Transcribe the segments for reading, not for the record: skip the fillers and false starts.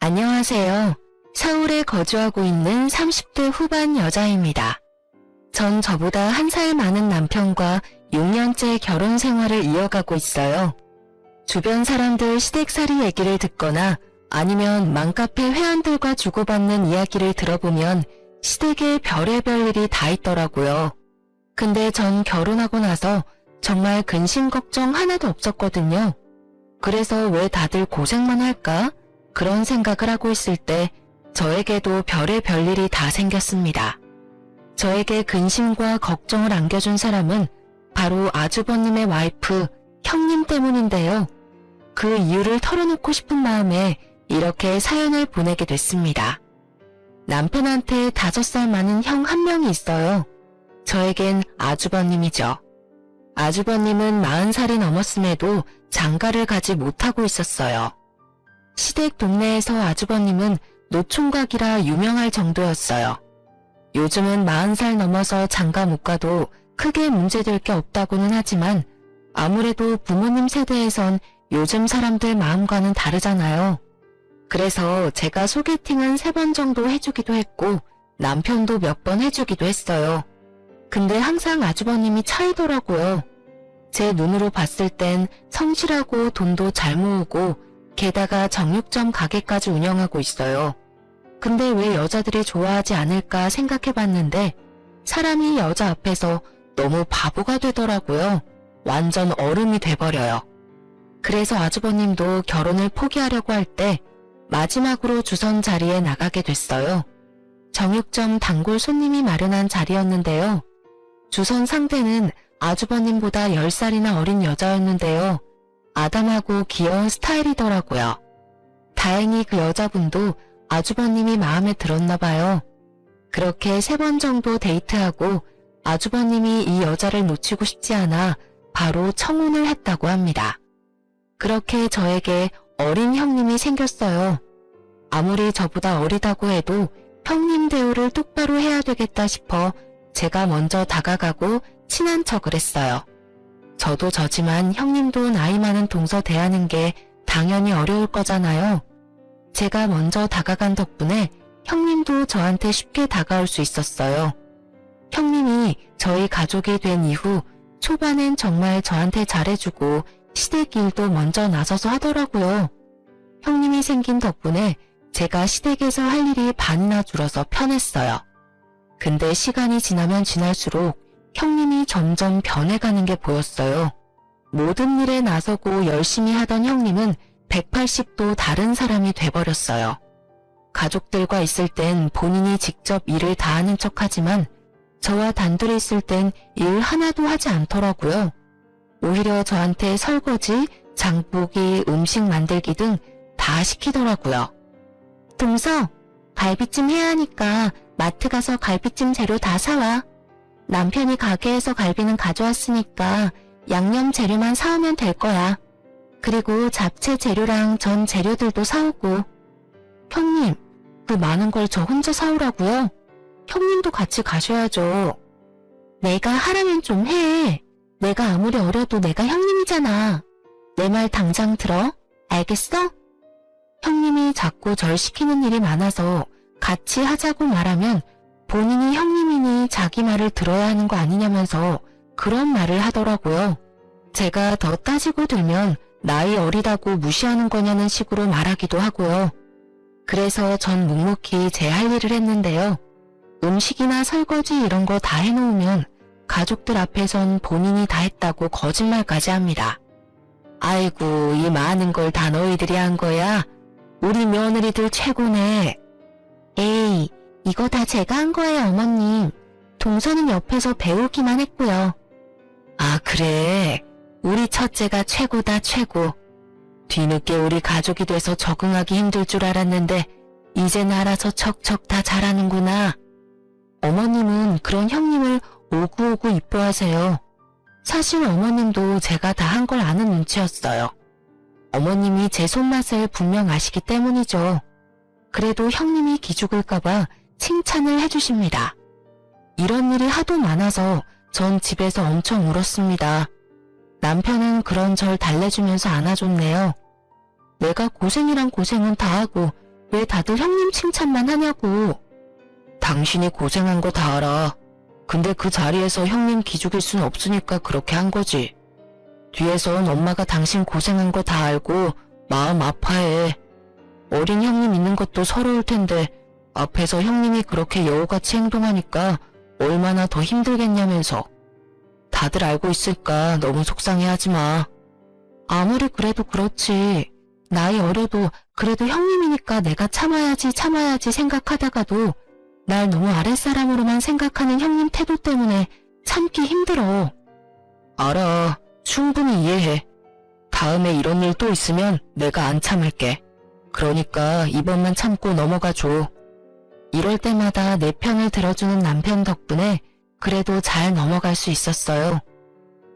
안녕하세요. 서울에 거주하고 있는 30대 후반 여자입니다. 전 저보다 한 살 많은 남편과 6년째 결혼 생활을 이어가고 있어요. 주변 사람들 시댁살이 얘기를 듣거나 아니면 맘카페 회원들과 주고받는 이야기를 들어보면 시댁에 별의별 일이 다 있더라고요. 근데 전 결혼하고 나서 정말 근심 걱정 하나도 없었거든요. 그래서 왜 다들 고생만 할까? 그런 생각을 하고 있을 때 저에게도 별의별 일이 다 생겼습니다. 저에게 근심과 걱정을 안겨준 사람은 바로 아주버님의 와이프, 형님 때문인데요. 그 이유를 털어놓고 싶은 마음에 이렇게 사연을 보내게 됐습니다. 남편한테 5살 많은 형 한 명이 있어요. 저에겐 아주버님이죠. 아주버님은 40살이 넘었음에도 장가를 가지 못하고 있었어요. 시댁 동네에서 아주버님은 노총각이라 유명할 정도였어요. 요즘은 40살 넘어서 장가 못 가도 크게 문제될 게 없다고는 하지만 아무래도 부모님 세대에선 요즘 사람들 마음과는 다르잖아요. 그래서 제가 소개팅은 3번 정도 해주기도 했고 남편도 몇 번 해주기도 했어요. 근데 항상 아주버님이 차이더라고요. 제 눈으로 봤을 땐 성실하고 돈도 잘 모으고 게다가 정육점 가게까지 운영하고 있어요. 근데 왜 여자들이 좋아하지 않을까 생각해봤는데 사람이 여자 앞에서 너무 바보가 되더라고요. 완전 어른이 돼버려요. 그래서 아주버님도 결혼을 포기하려고 할 때 마지막으로 주선 자리에 나가게 됐어요. 정육점 단골 손님이 마련한 자리였는데요. 주선 상대는 아주버님보다 10살이나 어린 여자였는데요. 아담하고 귀여운 스타일이더라고요. 다행히 그 여자분도 아주버님이 마음에 들었나 봐요. 그렇게 3번 정도 데이트하고 아주버님이 이 여자를 놓치고 싶지 않아 바로 청혼을 했다고 합니다. 그렇게 저에게 어린 형님이 생겼어요. 아무리 저보다 어리다고 해도 형님 대우를 똑바로 해야 되겠다 싶어 제가 먼저 다가가고 친한 척을 했어요. 저도 저지만 형님도 나이 많은 동서 대하는 게 당연히 어려울 거잖아요. 제가 먼저 다가간 덕분에 형님도 저한테 쉽게 다가올 수 있었어요. 형님이 저희 가족이 된 이후 초반엔 정말 저한테 잘해주고 시댁 일도 먼저 나서서 하더라고요. 형님이 생긴 덕분에 제가 시댁에서 할 일이 반이나 줄어서 편했어요. 근데 시간이 지나면 지날수록 형님이 점점 변해가는 게 보였어요. 모든 일에 나서고 열심히 하던 형님은 180도 다른 사람이 돼버렸어요. 가족들과 있을 땐 본인이 직접 일을 다 하는 척하지만 저와 단둘이 있을 땐 일 하나도 하지 않더라고요. 오히려 저한테 설거지, 장보기, 음식 만들기 등 다 시키더라고요. 동서, 갈비찜 해야 하니까 마트 가서 갈비찜 재료 다 사와. 남편이 가게에서 갈비는 가져왔으니까 양념 재료만 사오면 될 거야. 그리고 잡채 재료랑 전 재료들도 사오고. 형님, 그 많은 걸 저 혼자 사오라고요? 형님도 같이 가셔야죠. 내가 하라면 좀 해. 내가 아무리 어려도 내가 형님이잖아. 내 말 당장 들어? 알겠어? 형님이 자꾸 절 시키는 일이 많아서 같이 하자고 말하면 본인이 형님이니 자기 말을 들어야 하는 거 아니냐면서 그런 말을 하더라고요. 제가 더 따지고 들면 나이 어리다고 무시하는 거냐는 식으로 말하기도 하고요. 그래서 전 묵묵히 제 할 일을 했는데요. 음식이나 설거지 이런 거 다 해놓으면 가족들 앞에선 본인이 다 했다고 거짓말까지 합니다. 아이고, 이 많은 걸 다 너희들이 한 거야? 우리 며느리들 최고네. 에이, 이거 다 제가 한 거예요, 어머님. 동서는 옆에서 배우기만 했고요. 아, 그래. 우리 첫째가 최고다, 최고. 뒤늦게 우리 가족이 돼서 적응하기 힘들 줄 알았는데 이젠 알아서 척척 다 잘하는구나. 어머님은 그런 형님을 오구오구 이뻐하세요. 사실 어머님도 제가 다 한 걸 아는 눈치였어요. 어머님이 제 손맛을 분명 아시기 때문이죠. 그래도 형님이 기죽을까봐 칭찬을 해주십니다. 이런 일이 하도 많아서 전 집에서 엄청 울었습니다. 남편은 그런 절 달래주면서 안아줬네요. 내가 고생이란 고생은 다 하고 왜 다들 형님 칭찬만 하냐고. 당신이 고생한 거 다 알아. 근데 그 자리에서 형님 기죽일 순 없으니까 그렇게 한 거지. 뒤에선 엄마가 당신 고생한 거 다 알고 마음 아파해. 어린 형님 있는 것도 서러울 텐데 앞에서 형님이 그렇게 여우같이 행동하니까 얼마나 더 힘들겠냐면서. 다들 알고 있을까 너무 속상해하지 마. 아무리 그래도 그렇지. 나이 어려도 그래도 형님이니까 내가 참아야지 생각하다가도 날 너무 아랫사람으로만 생각하는 형님 태도 때문에 참기 힘들어. 알아. 충분히 이해해. 다음에 이런 일 또 있으면 내가 안 참을게. 그러니까 이번만 참고 넘어가줘. 이럴 때마다 내 편을 들어주는 남편 덕분에 그래도 잘 넘어갈 수 있었어요.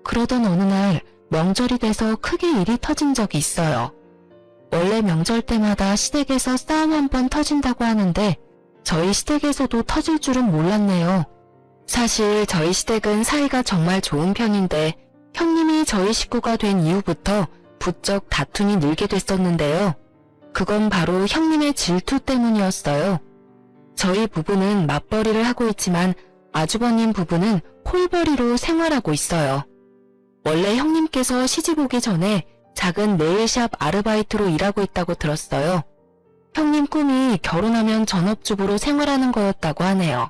그러던 어느 날 명절이 돼서 크게 일이 터진 적이 있어요. 원래 명절 때마다 시댁에서 싸움 한 번 터진다고 하는데 저희 시댁에서도 터질 줄은 몰랐네요. 사실 저희 시댁은 사이가 정말 좋은 편인데 형님이 저희 식구가 된 이후부터 부쩍 다툼이 늘게 됐었는데요. 그건 바로 형님의 질투 때문이었어요. 저희 부부는 맞벌이를 하고 있지만 아주버님 부부는 홀벌이로 생활하고 있어요. 원래 형님께서 시집 오기 전에 작은 네일샵 아르바이트로 일하고 있다고 들었어요. 형님 꿈이 결혼하면 전업주부로 생활하는 거였다고 하네요.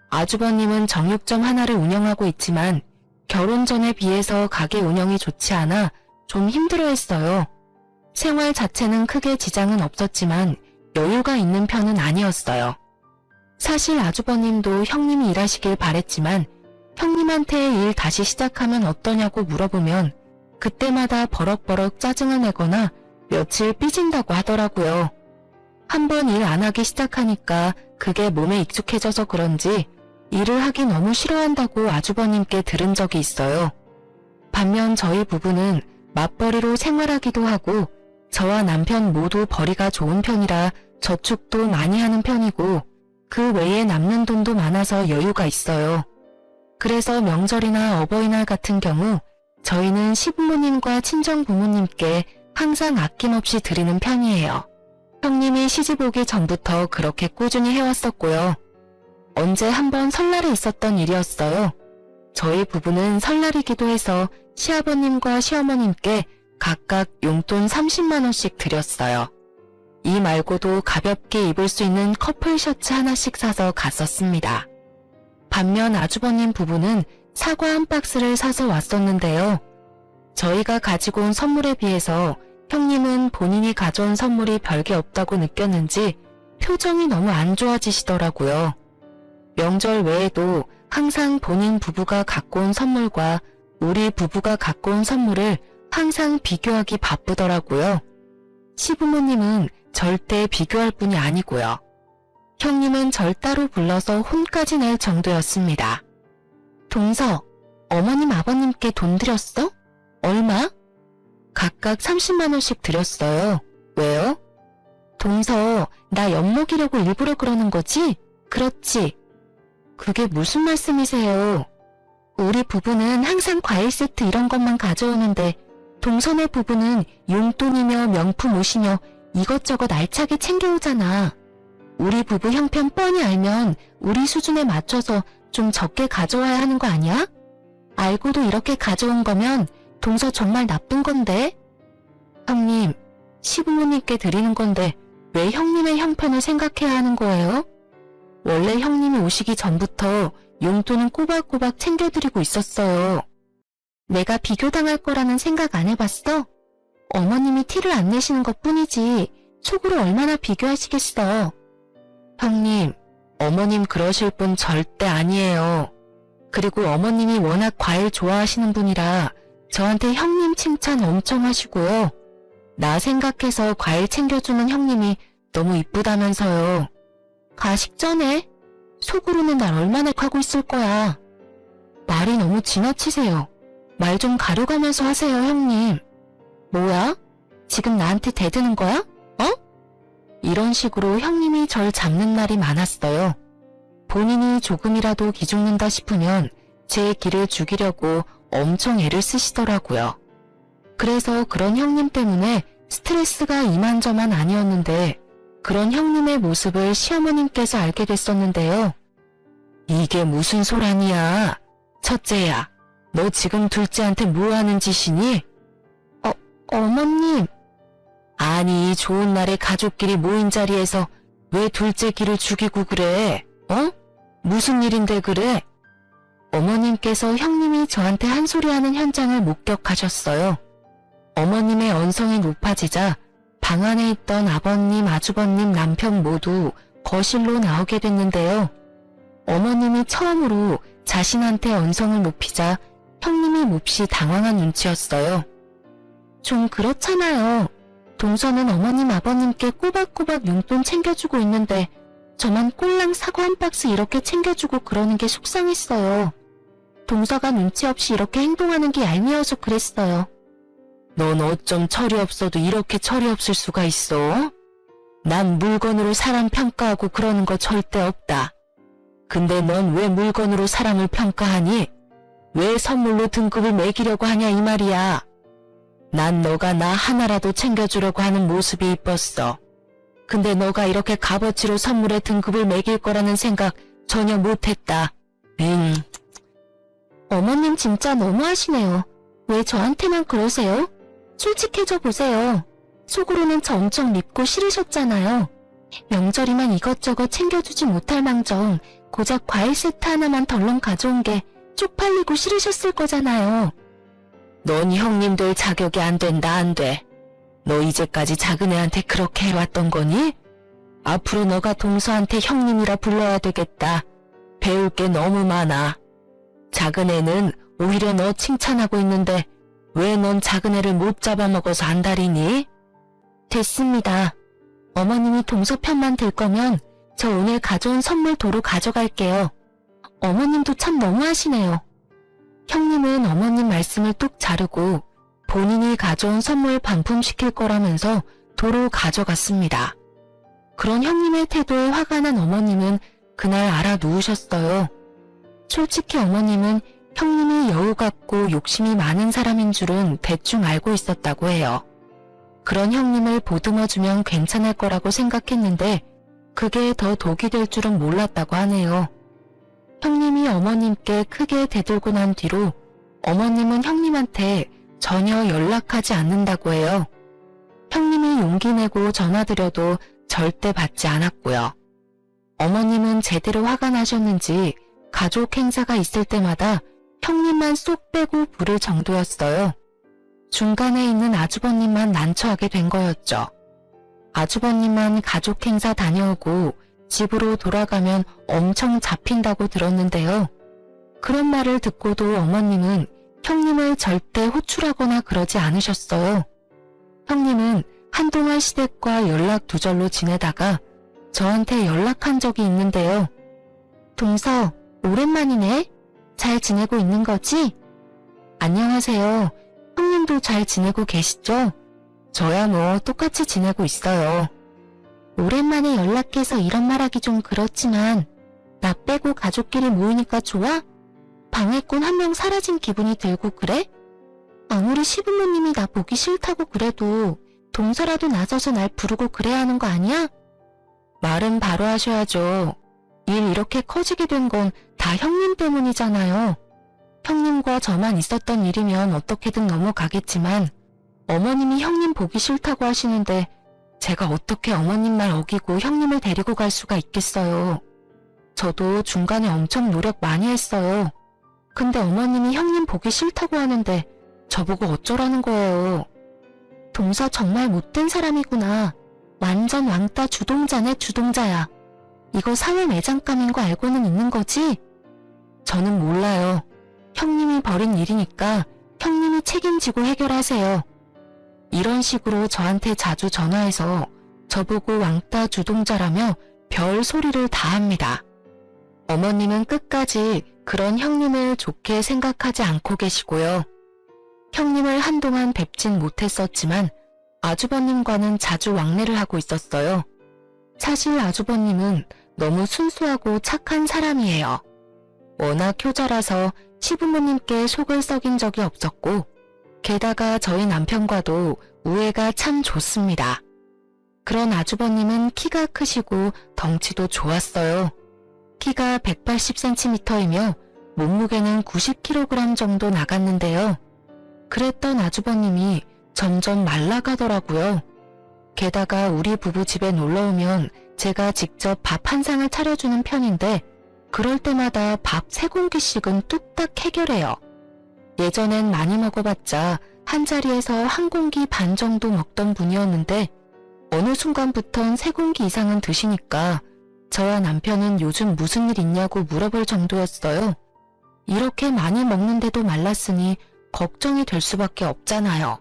아주버님은 정육점 하나를 운영하고 있지만 결혼 전에 비해서 가게 운영이 좋지 않아 좀 힘들어했어요. 생활 자체는 크게 지장은 없었지만 여유가 있는 편은 아니었어요. 사실 아주버님도 형님이 일하시길 바랬지만 형님한테 일 다시 시작하면 어떠냐고 물어보면 그때마다 버럭버럭 짜증을 내거나 며칠 삐진다고 하더라고요. 한번 일 안 하기 시작하니까 그게 몸에 익숙해져서 그런지 일을 하기 너무 싫어한다고 아주버님께 들은 적이 있어요. 반면 저희 부부는 맞벌이로 생활하기도 하고 저와 남편 모두 벌이가 좋은 편이라 저축도 많이 하는 편이고 그 외에 남는 돈도 많아서 여유가 있어요. 그래서 명절이나 어버이날 같은 경우 저희는 시부모님과 친정부모님께 항상 아낌없이 드리는 편이에요. 형님이 시집 오기 전부터 그렇게 꾸준히 해왔었고요. 언제 한번 설날에 있었던 일이었어요. 저희 부부는 설날이기도 해서 시아버님과 시어머님께 각각 용돈 30만 원씩 드렸어요. 이 말고도 가볍게 입을 수 있는 커플 셔츠 하나씩 사서 갔었습니다. 반면 아주버님 부부는 사과 한 박스를 사서 왔었는데요. 저희가 가지고 온 선물에 비해서 형님은 본인이 가져온 선물이 별게 없다고 느꼈는지 표정이 너무 안 좋아지시더라고요. 명절 외에도 항상 본인 부부가 갖고 온 선물과 우리 부부가 갖고 온 선물을 항상 비교하기 바쁘더라고요. 시부모님은 절대 비교할 분이 아니고요. 형님은 절 따로 불러서 혼까지 낼 정도였습니다. 동서, 어머님 아버님께 돈 드렸어? 얼마? 각각 30만 원씩 드렸어요. 왜요? 동서, 나 엿먹이려고 일부러 그러는 거지? 그렇지. 그게 무슨 말씀이세요? 우리 부부는 항상 과일 세트 이런 것만 가져오는데 동서네 부부는 용돈이며 명품 옷이며 이것저것 알차게 챙겨오잖아. 우리 부부 형편 뻔히 알면 우리 수준에 맞춰서 좀 적게 가져와야 하는 거 아니야? 알고도 이렇게 가져온 거면 동서 정말 나쁜 건데? 형님, 시부모님께 드리는 건데 왜 형님의 형편을 생각해야 하는 거예요? 원래 형님이 오시기 전부터 용돈은 꼬박꼬박 챙겨드리고 있었어요. 내가 비교당할 거라는 생각 안 해봤어? 어머님이 티를 안 내시는 것 뿐이지 속으로 얼마나 비교하시겠어. 형님, 어머님 그러실 분 절대 아니에요. 그리고 어머님이 워낙 과일 좋아하시는 분이라 저한테 형님 칭찬 엄청 하시고요. 나 생각해서 과일 챙겨주는 형님이 너무 이쁘다면서요. 가식 전에 속으로는 날 얼마나 하고 있을 거야. 말이 너무 지나치세요. 말 좀 가려가면서 하세요, 형님. 뭐야? 지금 나한테 대드는 거야? 어? 이런 식으로 형님이 절 잡는 날이 많았어요. 본인이 조금이라도 기죽는다 싶으면 제 길을 죽이려고 엄청 애를 쓰시더라고요. 그래서 그런 형님 때문에 스트레스가 이만저만 아니었는데 그런 형님의 모습을 시어머님께서 알게 됐었는데요. 이게 무슨 소란이야? 첫째야, 너 지금 둘째한테 뭐 하는 짓이니? 어머님. 아니, 좋은 날에 가족끼리 모인 자리에서 왜 둘째 기를 죽이고 그래? 무슨 일인데 그래? 어머님께서 형님이 저한테 한 소리 하는 현장을 목격하셨어요. 어머님의 언성이 높아지자 방 안에 있던 아버님, 아주버님, 남편 모두 거실로 나오게 됐는데요. 어머님이 처음으로 자신한테 언성을 높이자 형님이 몹시 당황한 눈치였어요. 좀 그렇잖아요. 동서는 어머님, 아버님께 꼬박꼬박 용돈 챙겨주고 있는데 저만 꼴랑 사과 한 박스 이렇게 챙겨주고 그러는 게 속상했어요. 동서가 눈치 없이 이렇게 행동하는 게 얄미워서 그랬어요. 넌 어쩜 철이 없어도 이렇게 철이 없을 수가 있어? 난 물건으로 사람 평가하고 그러는 거 절대 없다. 근데 넌 왜 물건으로 사람을 평가하니? 왜 선물로 등급을 매기려고 하냐 이 말이야. 난 너가 나 하나라도 챙겨주려고 하는 모습이 이뻤어. 근데 너가 이렇게 값어치로 선물에 등급을 매길 거라는 생각 전혀 못했다. 어머님 진짜 너무하시네요. 왜 저한테만 그러세요? 솔직해져 보세요. 속으로는 저 엄청 밉고 싫으셨잖아요. 명절이면 이것저것 챙겨주지 못할 망정 고작 과일 세트 하나만 덜렁 가져온 게 쪽팔리고 싫으셨을 거잖아요. 넌 형님 될 자격이 안 된다, 안 돼. 너 이제까지 작은애한테 그렇게 해왔던 거니? 앞으로 너가 동서한테 형님이라 불러야 되겠다. 배울 게 너무 많아. 작은애는 오히려 너 칭찬하고 있는데 왜 넌 작은애를 못 잡아먹어서 안달이니? 됐습니다. 어머님이 동서 편만 들 거면 저 오늘 가져온 선물 도로 가져갈게요. 어머님도 참 너무하시네요. 형님은 어머님 말씀을 뚝 자르고 본인이 가져온 선물 반품시킬 거라면서 도로 가져갔습니다. 그런 형님의 태도에 화가 난 어머님은 그날 알아 누우셨어요. 솔직히 어머님은 형님이 여우 같고 욕심이 많은 사람인 줄은 대충 알고 있었다고 해요. 그런 형님을 보듬어주면 괜찮을 거라고 생각했는데 그게 더 독이 될 줄은 몰랐다고 하네요. 형님이 어머님께 크게 대들고 난 뒤로 어머님은 형님한테 전혀 연락하지 않는다고 해요. 형님이 용기 내고 전화드려도 절대 받지 않았고요. 어머님은 제대로 화가 나셨는지 가족 행사가 있을 때마다 형님만 쏙 빼고 부를 정도였어요. 중간에 있는 아주버님만 난처하게 된 거였죠. 아주버님만 가족 행사 다녀오고 집으로 돌아가면 엄청 잡힌다고 들었는데요. 그런 말을 듣고도 어머님은 형님을 절대 호출하거나 그러지 않으셨어요. 형님은 한동안 시댁과 연락 두절로 지내다가 저한테 연락한 적이 있는데요. 동서, 오랜만이네. 잘 지내고 있는 거지? 안녕하세요. 형님도 잘 지내고 계시죠? 저야 뭐 똑같이 지내고 있어요. 오랜만에 연락해서 이런 말하기 좀 그렇지만 나 빼고 가족끼리 모이니까 좋아? 방해꾼 한 명 사라진 기분이 들고 그래? 아무리 시부모님이 나 보기 싫다고 그래도 동서라도 나서서 날 부르고 그래야 하는 거 아니야? 말은 바로 하셔야죠. 일 이렇게 커지게 된 건 다 형님 때문이잖아요. 형님과 저만 있었던 일이면 어떻게든 넘어가겠지만 어머님이 형님 보기 싫다고 하시는데 제가 어떻게 어머님 말 어기고 형님을 데리고 갈 수가 있겠어요. 저도 중간에 엄청 노력 많이 했어요. 근데 어머님이 형님 보기 싫다고 하는데 저보고 어쩌라는 거예요. 동서 정말 못된 사람이구나. 완전 왕따 주동자네 주동자야. 이거 사회 매장감인 거 알고는 있는 거지? 저는 몰라요. 형님이 벌인 일이니까 형님이 책임지고 해결하세요. 이런 식으로 저한테 자주 전화해서 저보고 왕따 주동자라며 별 소리를 다 합니다. 어머님은 끝까지 그런 형님을 좋게 생각하지 않고 계시고요. 형님을 한동안 뵙진 못했었지만 아주버님과는 자주 왕래를 하고 있었어요. 사실 아주버님은 너무 순수하고 착한 사람이에요. 워낙 효자라서 시부모님께 속을 썩인 적이 없었고 게다가 저희 남편과도 우애가 참 좋습니다. 그런 아주버님은 키가 크시고 덩치도 좋았어요. 키가 180cm이며 몸무게는 90kg 정도 나갔는데요. 그랬던 아주버님이 점점 말라가더라고요. 게다가 우리 부부 집에 놀러오면 제가 직접 밥 한 상을 차려주는 편인데 그럴 때마다 밥 3공기씩은 뚝딱 해결해요. 예전엔 많이 먹어봤자 한 자리에서 한 공기 반 정도 먹던 분이었는데 어느 순간부턴 3공기 이상은 드시니까 저와 남편은 요즘 무슨 일 있냐고 물어볼 정도였어요. 이렇게 많이 먹는데도 말랐으니 걱정이 될 수밖에 없잖아요.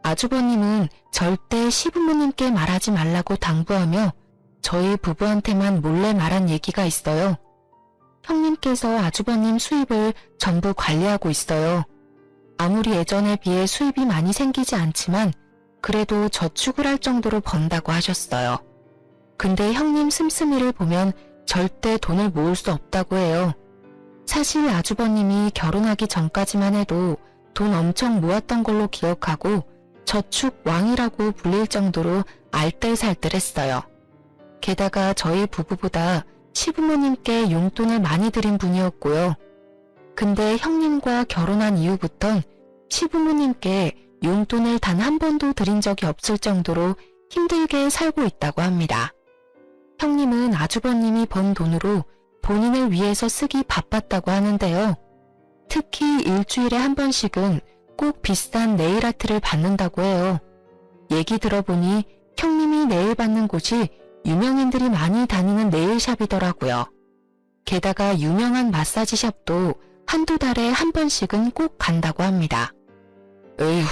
아주버님은 절대 시부모님께 말하지 말라고 당부하며 저희 부부한테만 몰래 말한 얘기가 있어요. 형님께서 아주버님 수입을 전부 관리하고 있어요. 아무리 예전에 비해 수입이 많이 생기지 않지만 그래도 저축을 할 정도로 번다고 하셨어요. 근데 형님 씀씀이를 보면 절대 돈을 모을 수 없다고 해요. 사실 아주버님이 결혼하기 전까지만 해도 돈 엄청 모았던 걸로 기억하고 저축 왕이라고 불릴 정도로 알뜰살뜰했어요. 게다가 저희 부부보다 시부모님께 용돈을 많이 드린 분이었고요. 근데 형님과 결혼한 이후부턴 시부모님께 용돈을 단 한 번도 드린 적이 없을 정도로 힘들게 살고 있다고 합니다. 형님은 아주버님이 번 돈으로 본인을 위해서 쓰기 바빴다고 하는데요. 특히 일주일에 한 번씩은 꼭 비싼 네일아트를 받는다고 해요. 얘기 들어보니 형님이 네일 받는 곳이 유명인들이 많이 다니는 네일샵이더라고요. 게다가 유명한 마사지샵도 한두 달에 한 번씩은 꼭 간다고 합니다. 에휴,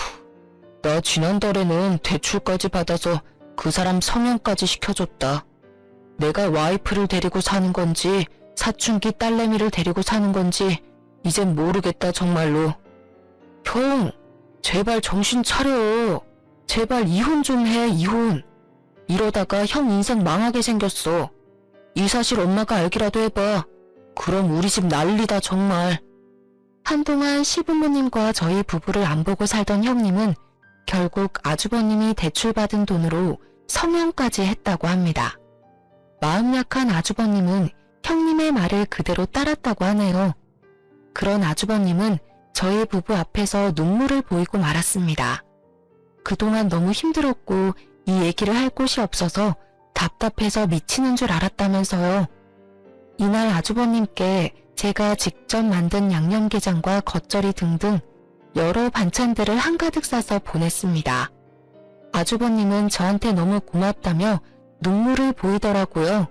나 지난달에는 대출까지 받아서 그 사람 성형까지 시켜줬다. 내가 와이프를 데리고 사는 건지 사춘기 딸내미를 데리고 사는 건지 이젠 모르겠다 정말로. 형, 제발 정신 차려. 제발 이혼 좀 해, 이혼. 이러다가 형 인생 망하게 생겼어. 이 사실 엄마가 알기라도 해봐. 그럼 우리 집 난리다 정말. 한동안 시부모님과 저희 부부를 안 보고 살던 형님은 결국 아주버님이 대출받은 돈으로 성형까지 했다고 합니다. 마음 약한 아주버님은 형님의 말을 그대로 따랐다고 하네요. 그런 아주버님은 저희 부부 앞에서 눈물을 보이고 말았습니다. 그동안 너무 힘들었고 이 얘기를 할 곳이 없어서 답답해서 미치는 줄 알았다면서요. 이날 아주버님께 제가 직접 만든 양념게장과 겉절이 등등 여러 반찬들을 한가득 싸서 보냈습니다. 아주버님은 저한테 너무 고맙다며 눈물을 보이더라고요.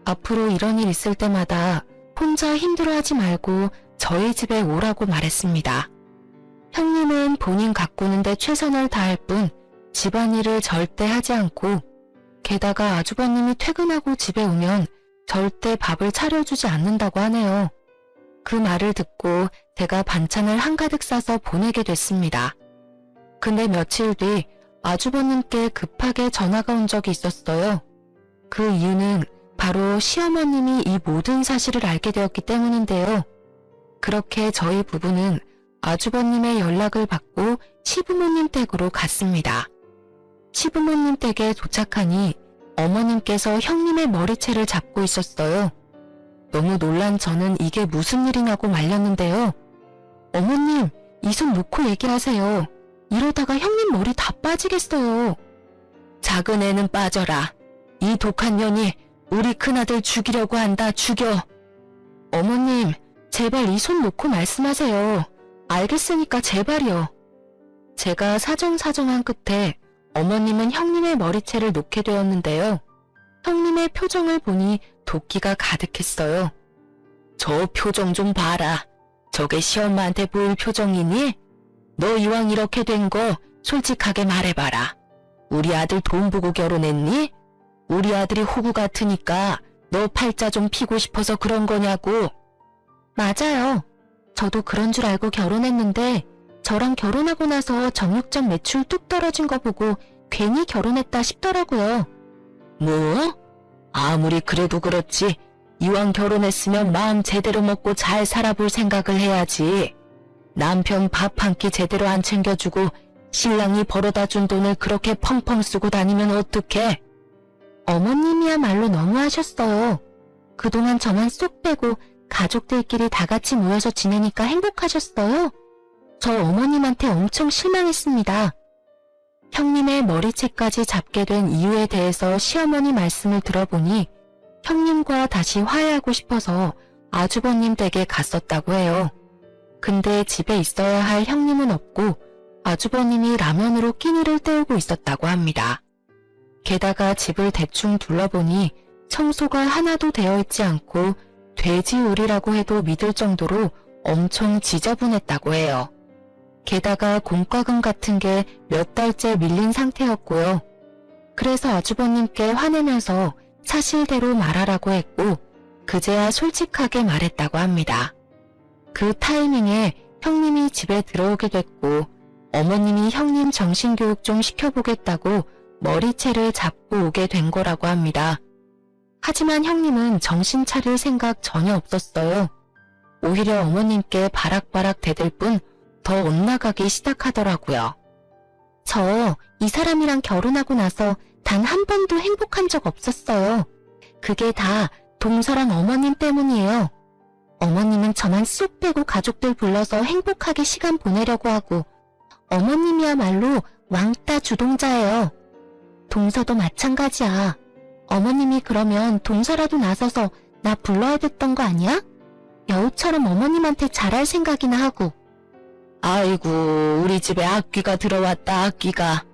앞으로 이런 일 있을 때마다 혼자 힘들어하지 말고 저희 집에 오라고 말했습니다. 형님은 본인 가꾸는데 최선을 다할 뿐 집안일을 절대 하지 않고 게다가 아주버님이 퇴근하고 집에 오면 절대 밥을 차려주지 않는다고 하네요. 그 말을 듣고 제가 반찬을 한가득 싸서 보내게 됐습니다. 근데 며칠 뒤 아주버님께 급하게 전화가 온 적이 있었어요. 그 이유는 바로 시어머님이 이 모든 사실을 알게 되었기 때문인데요. 그렇게 저희 부부는 아주버님의 연락을 받고 시부모님 댁으로 갔습니다. 시부모님 댁에 도착하니 어머님께서 형님의 머리채를 잡고 있었어요. 너무 놀란 저는 이게 무슨 일이냐고 말렸는데요. 어머님, 이 손 놓고 얘기하세요. 이러다가 형님 머리 다 빠지겠어요. 작은 애는 빠져라. 이 독한 년이 우리 큰아들 죽이려고 한다. 죽여. 어머님, 제발 이 손 놓고 말씀하세요. 알겠으니까 제발이요. 제가 사정사정한 끝에 어머님은 형님의 머리채를 놓게 되었는데요. 형님의 표정을 보니 도끼가 가득했어요. 저 표정 좀 봐라. 저게 시엄마한테 보일 표정이니? 너 이왕 이렇게 된 거 솔직하게 말해봐라. 우리 아들 돈 보고 결혼했니? 우리 아들이 호구 같으니까 너 팔자 좀 피고 싶어서 그런 거냐고. 맞아요. 저도 그런 줄 알고 결혼했는데 저랑 결혼하고 나서 정육점 매출 뚝 떨어진 거 보고 괜히 결혼했다 싶더라고요. 뭐? 아무리 그래도 그렇지. 이왕 결혼했으면 마음 제대로 먹고 잘 살아볼 생각을 해야지. 남편 밥 한 끼 제대로 안 챙겨주고 신랑이 벌어다 준 돈을 그렇게 펑펑 쓰고 다니면 어떡해? 어머님이야말로 너무하셨어요. 그동안 저만 쏙 빼고 가족들끼리 다 같이 모여서 지내니까 행복하셨어요? 저 어머님한테 엄청 실망했습니다. 형님의 머리채까지 잡게 된 이유에 대해서 시어머니 말씀을 들어보니 형님과 다시 화해하고 싶어서 아주버님 댁에 갔었다고 해요. 근데 집에 있어야 할 형님은 없고 아주버님이 라면으로 끼니를 때우고 있었다고 합니다. 게다가 집을 대충 둘러보니 청소가 하나도 되어 있지 않고 돼지우리라고 해도 믿을 정도로 엄청 지저분했다고 해요. 게다가 공과금 같은 게 몇 달째 밀린 상태였고요. 그래서 아주버님께 화내면서 사실대로 말하라고 했고 그제야 솔직하게 말했다고 합니다. 그 타이밍에 형님이 집에 들어오게 됐고 어머님이 형님 정신교육 좀 시켜보겠다고 머리채를 잡고 오게 된 거라고 합니다. 하지만 형님은 정신 차릴 생각 전혀 없었어요. 오히려 어머님께 바락바락 대들 뿐 더 엇나가기 시작하더라고요. 저 이 사람이랑 결혼하고 나서 단 한 번도 행복한 적 없었어요. 그게 다 동서랑 어머님 때문이에요. 어머님은 저만 쏙 빼고 가족들 불러서 행복하게 시간 보내려고 하고 어머님이야말로 왕따 주동자예요. 동서도 마찬가지야. 어머님이 그러면 동서라도 나서서 나 불러야 됐던 거 아니야? 여우처럼 어머님한테 잘할 생각이나 하고. 아이고, 우리 집에 악귀가 들어왔다, 악귀가.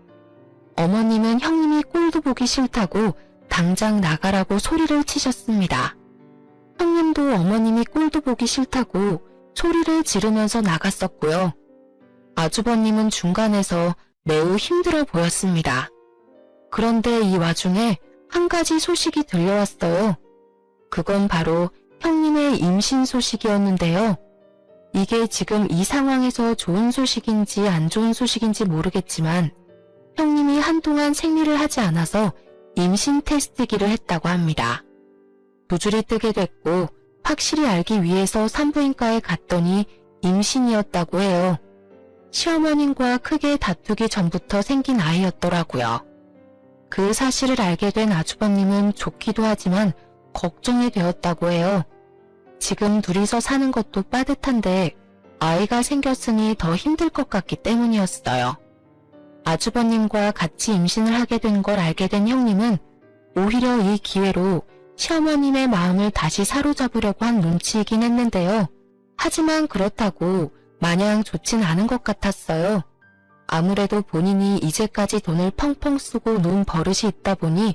어머님은 형님이 꼴도 보기 싫다고 당장 나가라고 소리를 치셨습니다. 형님도 어머님이 꼴도 보기 싫다고 소리를 지르면서 나갔었고요. 아주버님은 중간에서 매우 힘들어 보였습니다. 그런데 이 와중에 한 가지 소식이 들려왔어요. 그건 바로 형님의 임신 소식이었는데요. 이게 지금 이 상황에서 좋은 소식인지 안 좋은 소식인지 모르겠지만 형님이 한동안 생리를 하지 않아서 임신 테스트기를 했다고 합니다. 두 줄이 뜨게 됐고 확실히 알기 위해서 산부인과에 갔더니 임신이었다고 해요. 시어머님과 크게 다투기 전부터 생긴 아이였더라고요. 그 사실을 알게 된 아주버님은 좋기도 하지만 걱정이 되었다고 해요. 지금 둘이서 사는 것도 빠듯한데 아이가 생겼으니 더 힘들 것 같기 때문이었어요. 아주버님과 같이 임신을 하게 된 걸 알게 된 형님은 오히려 이 기회로 시어머님의 마음을 다시 사로잡으려고 한 눈치이긴 했는데요. 하지만 그렇다고 마냥 좋진 않은 것 같았어요. 아무래도 본인이 이제까지 돈을 펑펑 쓰고 논 버릇이 있다 보니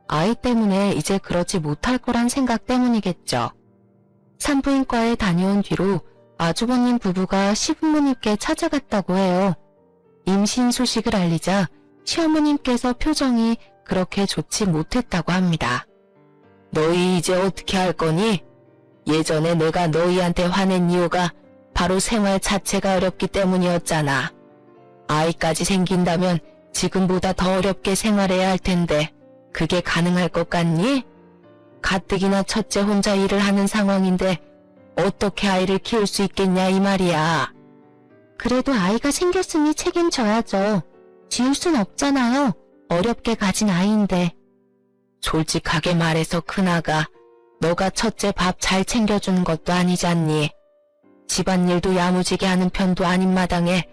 아이 때문에 이제 그러지 못할 거란 생각 때문이겠죠. 산부인과에 다녀온 뒤로 아주버님 부부가 시부모님께 찾아갔다고 해요. 임신 소식을 알리자 시어머님께서 표정이 그렇게 좋지 못했다고 합니다. 너희 이제 어떻게 할 거니? 예전에 내가 너희한테 화낸 이유가 바로 생활 자체가 어렵기 때문이었잖아. 아이까지 생긴다면 지금보다 더 어렵게 생활해야 할 텐데 그게 가능할 것 같니? 가뜩이나 첫째 혼자 일을 하는 상황인데 어떻게 아이를 키울 수 있겠냐 이 말이야. 그래도 아이가 생겼으니 책임져야죠. 지울 순 없잖아요. 어렵게 가진 아이인데. 솔직하게 말해서 큰아가, 너가 첫째 밥 잘 챙겨주는 것도 아니잖니. 집안일도 야무지게 하는 편도 아닌 마당에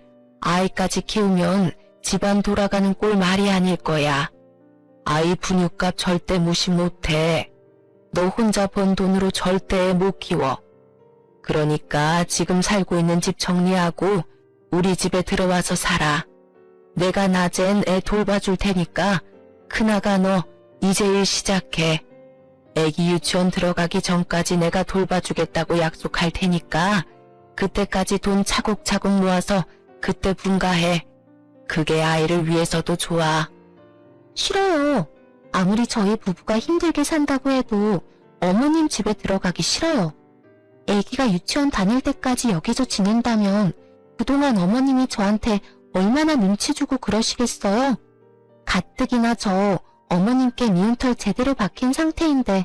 아이까지 키우면 집안 돌아가는 꼴 말이 아닐 거야. 아이 분유값 절대 무시 못해. 너 혼자 번 돈으로 절대 못 키워. 그러니까 지금 살고 있는 집 정리하고 우리 집에 들어와서 살아. 내가 낮엔 애 돌봐줄 테니까 큰아가 너 이제 일 시작해. 애기 유치원 들어가기 전까지 내가 돌봐주겠다고 약속할 테니까 그때까지 돈 차곡차곡 모아서 그때 분가해. 그게 아이를 위해서도 좋아. 싫어요. 아무리 저희 부부가 힘들게 산다고 해도 어머님 집에 들어가기 싫어요. 애기가 유치원 다닐 때까지 여기서 지낸다면 그동안 어머님이 저한테 얼마나 눈치 주고 그러시겠어요? 가뜩이나 저 어머님께 미운 털 제대로 박힌 상태인데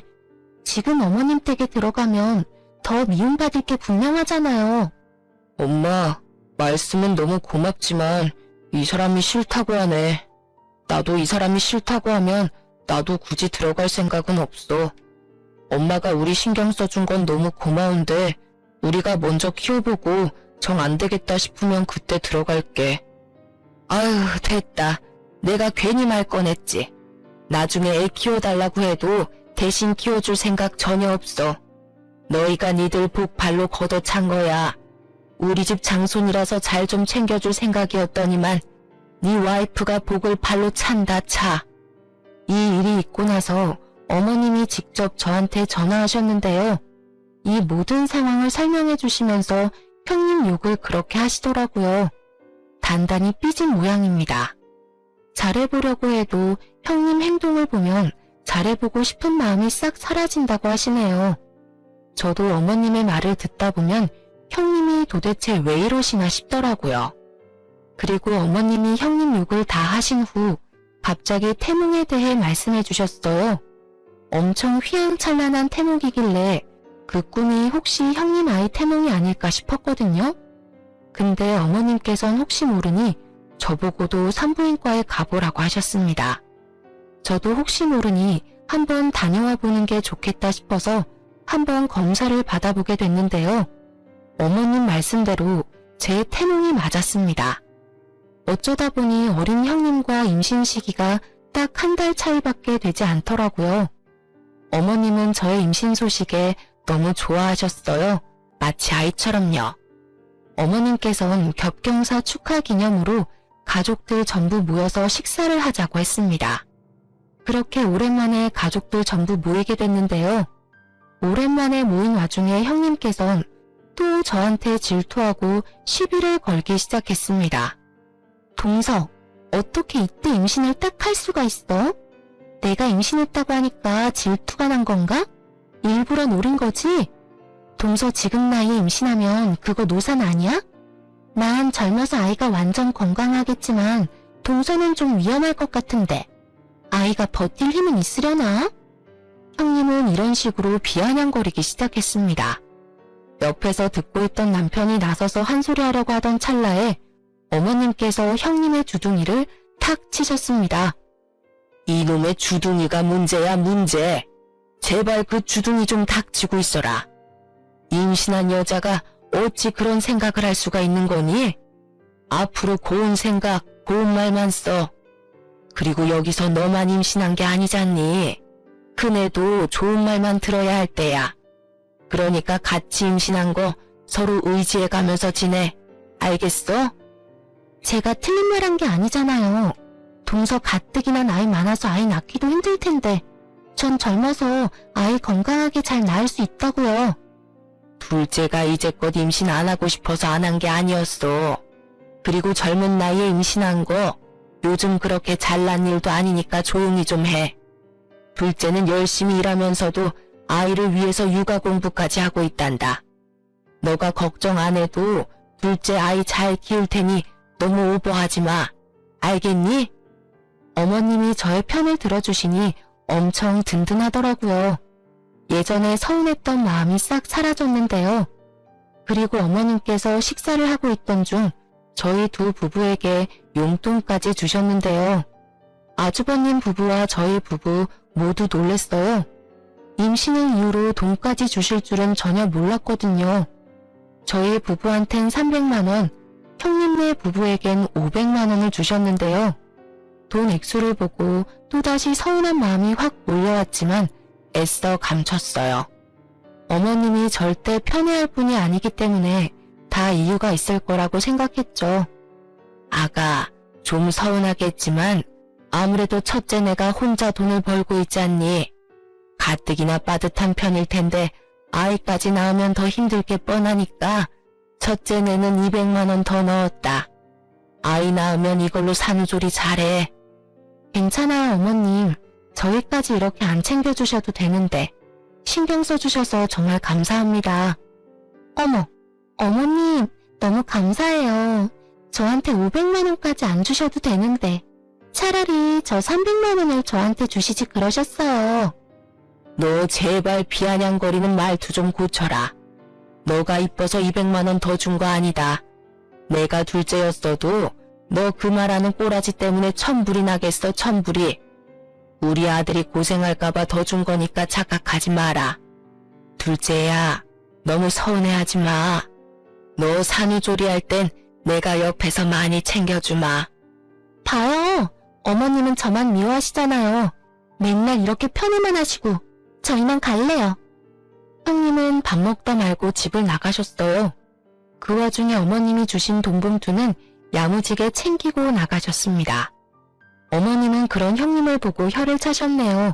지금 어머님 댁에 들어가면 더 미움받을 게 분명하잖아요. 엄마, 말씀은 너무 고맙지만 이 사람이 싫다고 하네. 나도 이 사람이 싫다고 하면 나도 굳이 들어갈 생각은 없어. 엄마가 우리 신경 써준 건 너무 고마운데 우리가 먼저 키워보고 정 안 되겠다 싶으면 그때 들어갈게. 아휴, 됐다. 내가 괜히 말 꺼냈지. 나중에 애 키워달라고 해도 대신 키워줄 생각 전혀 없어. 너희가 니들 복 발로 걷어찬 거야. 우리 집 장손이라서 잘 좀 챙겨줄 생각이었더니만 네 와이프가 복을 발로 찬다 차. 이 일이 있고 나서 어머님이 직접 저한테 전화하셨는데요. 이 모든 상황을 설명해 주시면서 형님 욕을 그렇게 하시더라고요. 단단히 삐진 모양입니다. 잘해보려고 해도 형님 행동을 보면 잘해보고 싶은 마음이 싹 사라진다고 하시네요. 저도 어머님의 말을 듣다 보면 형님이 도대체 왜 이러시나 싶더라고요. 그리고 어머님이 형님 욕을 다 하신 후 갑자기 태몽에 대해 말씀해 주셨어요. 엄청 휘황찬란한 태몽이길래 그 꿈이 혹시 형님 아이 태몽이 아닐까 싶었거든요. 근데 어머님께선 혹시 모르니 저보고도 산부인과에 가보라고 하셨습니다. 저도 혹시 모르니 한번 다녀와 보는 게 좋겠다 싶어서 한번 검사를 받아보게 됐는데요. 어머님 말씀대로 제 태몽이 맞았습니다. 어쩌다 보니 어린 형님과 임신 시기가 딱 한 달 차이밖에 되지 않더라고요. 어머님은 저의 임신 소식에 너무 좋아하셨어요. 마치 아이처럼요. 어머님께서는 겹경사 축하 기념으로 가족들 전부 모여서 식사를 하자고 했습니다. 그렇게 오랜만에 가족들 전부 모이게 됐는데요. 오랜만에 모인 와중에 형님께서는 또 저한테 질투하고 시비를 걸기 시작했습니다. 동서, 어떻게 이때 임신을 딱 할 수가 있어? 내가 임신했다고 하니까 질투가 난 건가? 일부러 노린 거지? 동서 지금 나이에 임신하면 그거 노산 아니야? 난 젊어서 아이가 완전 건강하겠지만 동서는 좀 위험할 것 같은데 아이가 버틸 힘은 있으려나? 형님은 이런 식으로 비아냥거리기 시작했습니다. 옆에서 듣고 있던 남편이 나서서 한 소리 하려고 하던 찰나에 어머님께서 형님의 주둥이를 탁 치셨습니다. 이놈의 주둥이가 문제야 문제. 제발 그 주둥이 좀 닥치고 있어라. 임신한 여자가 어찌 그런 생각을 할 수가 있는 거니? 앞으로 고운 생각, 고운 말만 써. 그리고 여기서 너만 임신한 게 아니잖니. 큰애도 좋은 말만 들어야 할 때야. 그러니까 같이 임신한 거 서로 의지해가면서 지내. 알겠어? 제가 틀린 말 한 게 아니잖아요. 동서 가뜩이나 나이 많아서 아이 낳기도 힘들 텐데 전 젊어서 아이 건강하게 잘 낳을 수 있다고요. 둘째가 이제껏 임신 안 하고 싶어서 안 한 게 아니었어. 그리고 젊은 나이에 임신한 거 요즘 그렇게 잘난 일도 아니니까 조용히 좀 해. 둘째는 열심히 일하면서도 아이를 위해서 육아 공부까지 하고 있단다. 너가 걱정 안 해도 둘째 아이 잘 키울 테니 너무 오버하지 마. 알겠니? 어머님이 저의 편을 들어주시니 엄청 든든하더라고요. 예전에 서운했던 마음이 싹 사라졌는데요. 그리고 어머님께서 식사를 하고 있던 중 저희 두 부부에게 용돈까지 주셨는데요. 아주버님 부부와 저희 부부 모두 놀랬어요. 임신을 이유로 돈까지 주실 줄은 전혀 몰랐거든요. 저희 부부한텐 300만 원, 형님네 부부에겐 500만 원을 주셨는데요. 돈 액수를 보고 또다시 서운한 마음이 확 몰려왔지만 애써 감췄어요. 어머님이 절대 편애할 분이 아니기 때문에 다 이유가 있을 거라고 생각했죠. 아가, 좀 서운하겠지만 아무래도 첫째네가 혼자 돈을 벌고 있지 않니? 가뜩이나 빠듯한 편일 텐데 아이까지 낳으면 더 힘들 게 뻔하니까 첫째네는 200만 원 더 넣었다. 아이 낳으면 이걸로 산후조리 잘해. 괜찮아요, 어머님. 저희까지 이렇게 안 챙겨주셔도 되는데 신경 써주셔서 정말 감사합니다. 어머, 어머님 너무 감사해요. 저한테 500만 원까지 안 주셔도 되는데 차라리 저 300만 원을 저한테 주시지 그러셨어요. 너 제발 비아냥거리는 말투 좀 고쳐라. 너가 이뻐서 200만 원 더 준 거 아니다. 내가 둘째였어도 너 그 말하는 꼬라지 때문에 천불이 나겠어, 천불이. 우리 아들이 고생할까봐 더 준 거니까 착각하지 마라. 둘째야, 너무 서운해하지 마. 너 산후조리 할 땐 내가 옆에서 많이 챙겨주마. 봐요. 어머님은 저만 미워하시잖아요. 맨날 이렇게 편애만 하시고 저 이만 갈래요. 형님은 밥 먹다 말고 집을 나가셨어요. 그 와중에 어머님이 주신 돈봉투는 야무지게 챙기고 나가셨습니다. 어머님은 그런 형님을 보고 혀를 차셨네요.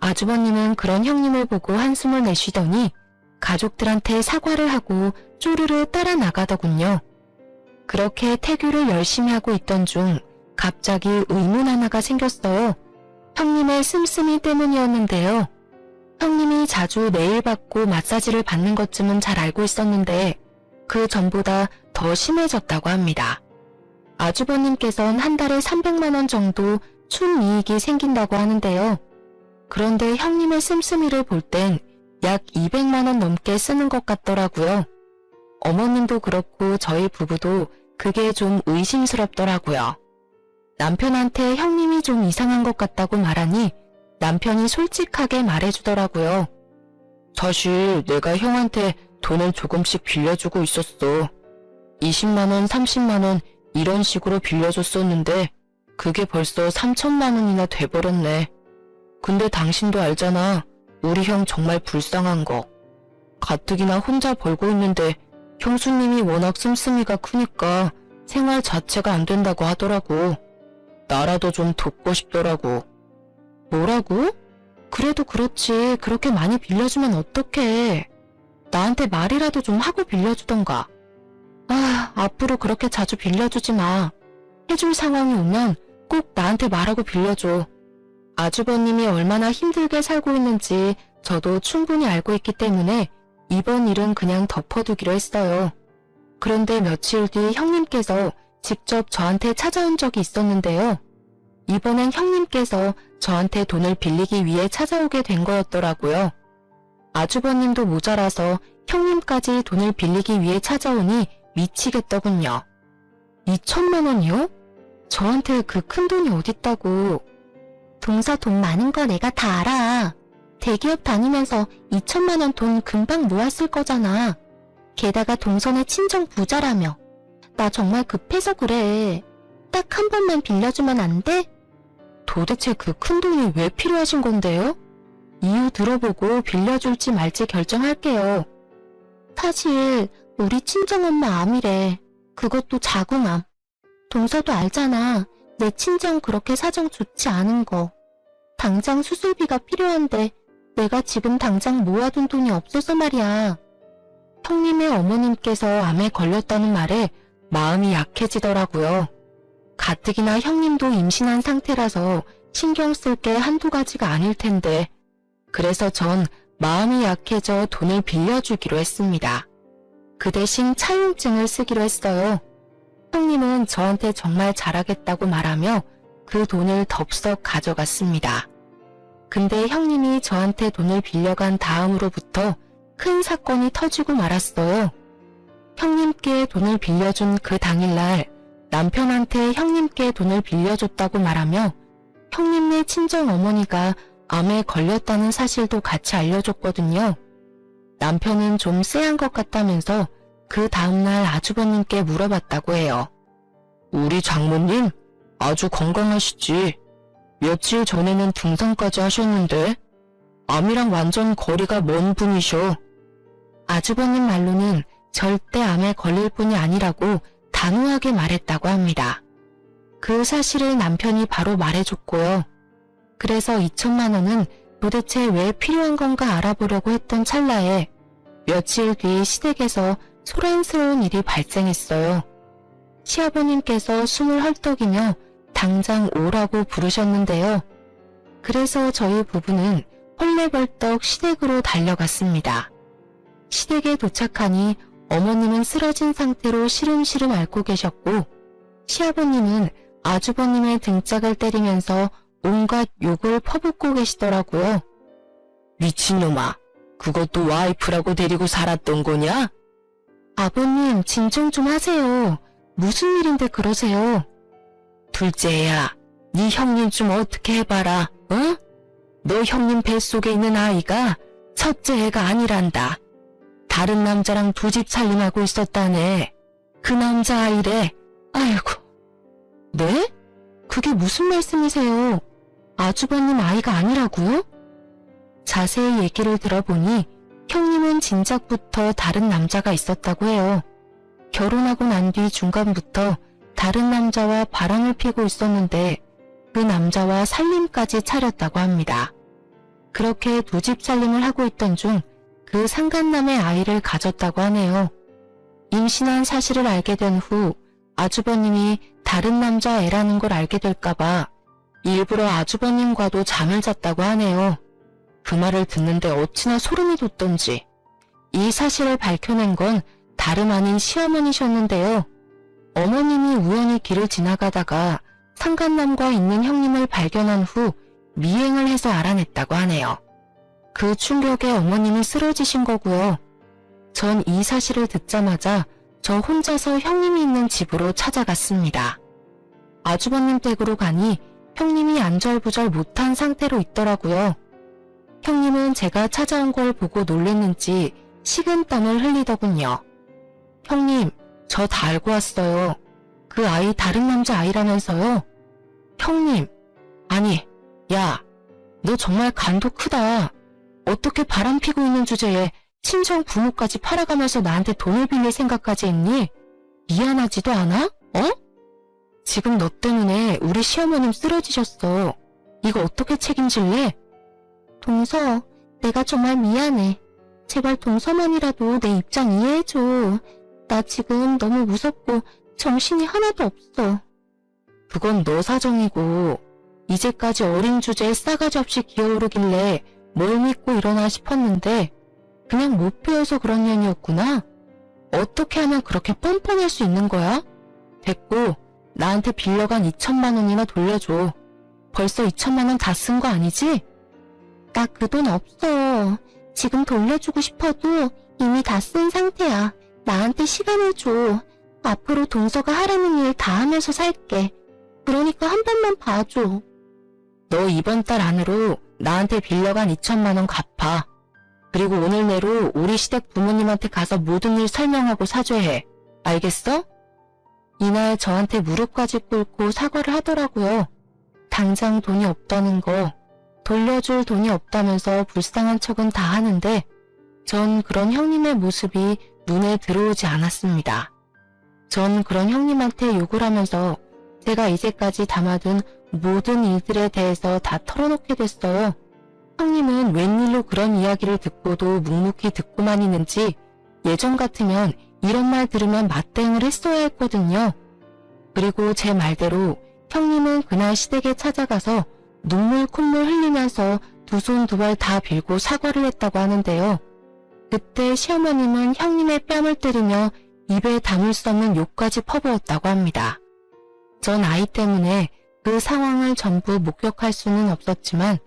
아주버님은 그런 형님을 보고 한숨을 내쉬더니 가족들한테 사과를 하고 쪼르르 따라 나가더군요. 그렇게 태교를 열심히 하고 있던 중 갑자기 의문 하나가 생겼어요. 형님의 씀씀이 때문이었는데요. 형님이 자주 네일 받고 마사지를 받는 것쯤은 잘 알고 있었는데 그 전보다 더 심해졌다고 합니다. 아주버님께선 한 달에 300만 원 정도 순이익이 생긴다고 하는데요. 그런데 형님의 씀씀이를 볼 땐 약 200만 원 넘게 쓰는 것 같더라고요. 어머님도 그렇고 저희 부부도 그게 좀 의심스럽더라고요. 남편한테 형님이 좀 이상한 것 같다고 말하니 남편이 솔직하게 말해주더라고요. 사실 내가 형한테 돈을 조금씩 빌려주고 있었어. 20만 원, 30만 원 이런 식으로 빌려줬었는데 그게 벌써 3천만 원이나 돼버렸네. 근데 당신도 알잖아. 우리 형 정말 불쌍한 거. 가뜩이나 혼자 벌고 있는데 형수님이 워낙 씀씀이가 크니까 생활 자체가 안 된다고 하더라고. 나라도 좀 돕고 싶더라고. 뭐라고? 그래도 그렇지. 그렇게 많이 빌려주면 어떡해. 나한테 말이라도 좀 하고 빌려주던가. 아, 앞으로 그렇게 자주 빌려주지 마. 해줄 상황이 오면 꼭 나한테 말하고 빌려줘. 아주버님이 얼마나 힘들게 살고 있는지 저도 충분히 알고 있기 때문에 이번 일은 그냥 덮어두기로 했어요. 그런데 며칠 뒤 형님께서 직접 저한테 찾아온 적이 있었는데요. 이번엔 형님께서 저한테 돈을 빌리기 위해 찾아오게 된 거였더라고요. 아주버님도 모자라서 형님까지 돈을 빌리기 위해 찾아오니 미치겠더군요. 2천만 원이요? 저한테 그 큰 돈이 어딨다고. 동서 돈 많은 거 내가 다 알아. 대기업 다니면서 2천만 원 돈 금방 모았을 거잖아. 게다가 동선의 친정 부자라며. 나 정말 급해서 그래. 딱 한 번만 빌려주면 안 돼? 도대체 그 큰 돈이 왜 필요하신 건데요? 이유 들어보고 빌려줄지 말지 결정할게요. 사실 우리 친정엄마 암이래. 그것도 자궁암. 동서도 알잖아. 내 친정 그렇게 사정 좋지 않은 거. 당장 수술비가 필요한데 내가 지금 당장 모아둔 돈이 없어서 말이야. 형님의 어머님께서 암에 걸렸다는 말에 마음이 약해지더라고요. 가뜩이나 형님도 임신한 상태라서 신경 쓸 게 한두 가지가 아닐 텐데 그래서 전 마음이 약해져 돈을 빌려주기로 했습니다. 그 대신 차용증을 쓰기로 했어요. 형님은 저한테 정말 잘하겠다고 말하며 그 돈을 덥석 가져갔습니다. 근데 형님이 저한테 돈을 빌려간 다음으로부터 큰 사건이 터지고 말았어요. 형님께 돈을 빌려준 그 당일날 남편한테 형님께 돈을 빌려줬다고 말하며 형님네 친정어머니가 암에 걸렸다는 사실도 같이 알려줬거든요. 남편은 좀 쎄한 것 같다면서 그 다음날 아주버님께 물어봤다고 해요. 우리 장모님 아주 건강하시지. 며칠 전에는 등산까지 하셨는데 암이랑 완전 거리가 먼 분이셔. 아주버님 말로는 절대 암에 걸릴 분이 아니라고 단호하게 말했다고 합니다. 그 사실을 남편이 바로 말해줬고요. 그래서 2천만 원은 도대체 왜 필요한 건가 알아보려고 했던 찰나에 며칠 뒤 시댁에서 소란스러운 일이 발생했어요. 시아버님께서 숨을 헐떡이며 당장 오라고 부르셨는데요. 그래서 저희 부부는 헐레벌떡 시댁으로 달려갔습니다. 시댁에 도착하니 어머님은 쓰러진 상태로 시름시름 앓고 계셨고 시아버님은 아주버님의 등짝을 때리면서 온갖 욕을 퍼붓고 계시더라고요. 미친놈아, 그것도 와이프라고 데리고 살았던 거냐? 아버님, 진정 좀 하세요. 무슨 일인데 그러세요? 둘째 애야, 네 형님 좀 어떻게 해봐라, 어? 너 형님 뱃속에 있는 아이가 첫째 애가 아니란다. 다른 남자랑 두 집 살림하고 있었다네. 그 남자 아이래. 아이고. 네? 그게 무슨 말씀이세요? 아주버님 아이가 아니라고요? 자세히 얘기를 들어보니 형님은 진작부터 다른 남자가 있었다고 해요. 결혼하고 난 뒤 중간부터 다른 남자와 바람을 피고 있었는데 그 남자와 살림까지 차렸다고 합니다. 그렇게 두 집 살림을 하고 있던 중 그 상간남의 아이를 가졌다고 하네요. 임신한 사실을 알게 된 후 아주버님이 다른 남자 애라는 걸 알게 될까봐 일부러 아주버님과도 잠을 잤다고 하네요. 그 말을 듣는데 어찌나 소름이 돋던지. 이 사실을 밝혀낸 건 다름 아닌 시어머니셨는데요. 어머님이 우연히 길을 지나가다가 상간남과 있는 형님을 발견한 후 미행을 해서 알아냈다고 하네요. 그 충격에 어머님이 쓰러지신 거고요. 전 이 사실을 듣자마자 저 혼자서 형님이 있는 집으로 찾아갔습니다. 아주버님 댁으로 가니 형님이 안절부절 못한 상태로 있더라고요. 형님은 제가 찾아온 걸 보고 놀랬는지 식은땀을 흘리더군요. 형님, 저 다 알고 왔어요. 그 아이 다른 남자 아이라면서요? 형님, 아니, 야, 너 정말 간도 크다. 어떻게 바람 피고 있는 주제에 친정 부모까지 팔아가면서 나한테 돈을 빌릴 생각까지 했니? 미안하지도 않아? 어? 지금 너 때문에 우리 시어머님 쓰러지셨어. 이거 어떻게 책임질래? 동서, 내가 정말 미안해. 제발 동서만이라도 내 입장 이해해줘. 나 지금 너무 무섭고 정신이 하나도 없어. 그건 너 사정이고 이제까지 어린 주제에 싸가지 없이 기어오르길래 뭘 믿고 일어나 싶었는데 그냥 못 배워서 그런 년이었구나. 어떻게 하면 그렇게 뻔뻔할 수 있는 거야? 됐고 나한테 빌려간 2천만 원이나 돌려줘. 벌써 2천만 원 다 쓴 거 아니지? 나 그 돈 없어. 지금 돌려주고 싶어도 이미 다 쓴 상태야. 나한테 시간을 줘. 앞으로 동서가 하라는 일 다 하면서 살게. 그러니까 한 번만 봐줘. 너 이번 달 안으로 나한테 빌려간 2천만 원 갚아. 그리고 오늘 내로 우리 시댁 부모님한테 가서 모든 일 설명하고 사죄해. 알겠어? 이날 저한테 무릎까지 꿇고 사과를 하더라고요. 당장 돈이 없다는 거, 돌려줄 돈이 없다면서 불쌍한 척은 다 하는데 전 그런 형님의 모습이 눈에 들어오지 않았습니다. 전 그런 형님한테 욕을 하면서 제가 이제까지 담아둔 모든 일들에 대해서 다 털어놓게 됐어요. 형님은 웬일로 그런 이야기를 듣고도 묵묵히 듣고만 있는지 예전 같으면 이런 말 들으면 맞대응을 했어야 했거든요. 그리고 제 말대로 형님은 그날 시댁에 찾아가서 눈물 콧물 흘리면서 두 손 두 발 다 빌고 사과를 했다고 하는데요. 그때 시어머님은 형님의 뺨을 때리며 입에 담을 수 없는 욕까지 퍼부었다고 합니다. 전 아이 때문에 그 상황을 전부 목격할 수는 없었지만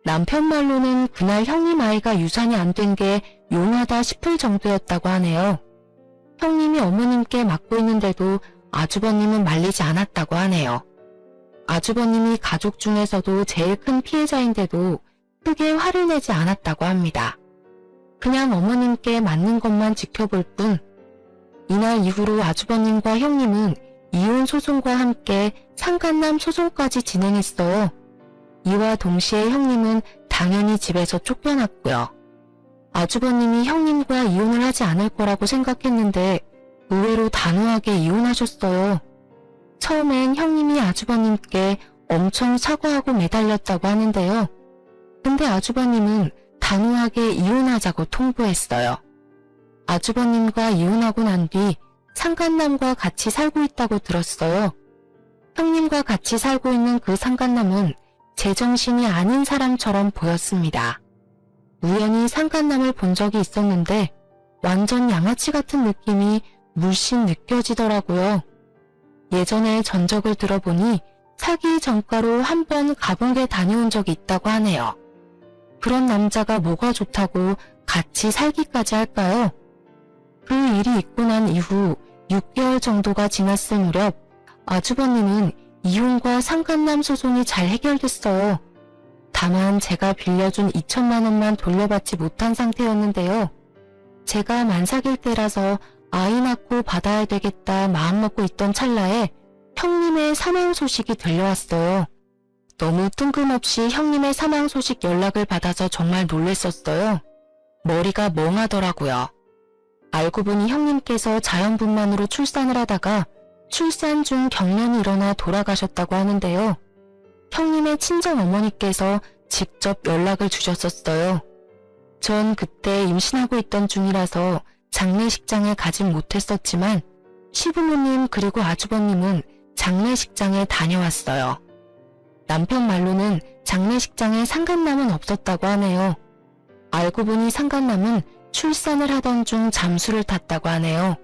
남편 말로는 그날 형님 아이가 유산이 안 된 게 용하다 싶을 정도였다고 하네요. 형님이 어머님께 맞고 있는데도 아주버님은 말리지 않았다고 하네요. 아주버님이 가족 중에서도 제일 큰 피해자인데도 크게 화를 내지 않았다고 합니다. 그냥 어머님께 맞는 것만 지켜볼 뿐. 이날 이후로 아주버님과 형님은 이혼 소송과 함께 상간남 소송까지 진행했어요. 이와 동시에 형님은 당연히 집에서 쫓겨났고요. 아주버님이 형님과 이혼을 하지 않을 거라고 생각했는데 의외로 단호하게 이혼하셨어요. 처음엔 형님이 아주버님께 엄청 사과하고 매달렸다고 하는데요. 근데 아주버님은 단호하게 이혼하자고 통보했어요. 아주버님과 이혼하고 난 뒤 상간남과 같이 살고 있다고 들었어요. 형님과 같이 살고 있는 그 상간남은 제정신이 아닌 사람처럼 보였습니다. 우연히 상간남을 본 적이 있었는데 완전 양아치 같은 느낌이 물씬 느껴지더라고요. 예전에 전적을 들어보니 사기 전과로 한 번 가본게 다녀온 적이 있다고 하네요. 그런 남자가 뭐가 좋다고 같이 살기까지 할까요? 그 일이 있고 난 이후 6개월 정도가 지났을 무렵 아주버님은 이혼과 상간남 소송이 잘 해결됐어요. 다만 제가 빌려준 2천만 원만 돌려받지 못한 상태였는데요. 제가 만삭일 때라서 아이 낳고 받아야 되겠다 마음먹고 있던 찰나에 형님의 사망 소식이 들려왔어요. 너무 뜬금없이 형님의 사망 소식 연락을 받아서 정말 놀랬었어요. 머리가 멍하더라고요. 알고 보니 형님께서 자연분만으로 출산을 하다가 출산 중 경련이 일어나 돌아가셨다고 하는데요. 형님의 친정어머니께서 직접 연락을 주셨었어요. 전 그때 임신하고 있던 중이라서 장례식장에 가진 못했었지만 시부모님 그리고 아주버님은 장례식장에 다녀왔어요. 남편 말로는 장례식장에 상간남은 없었다고 하네요. 알고 보니 상간남은 출산을 하던 중 잠수를 탔다고 하네요.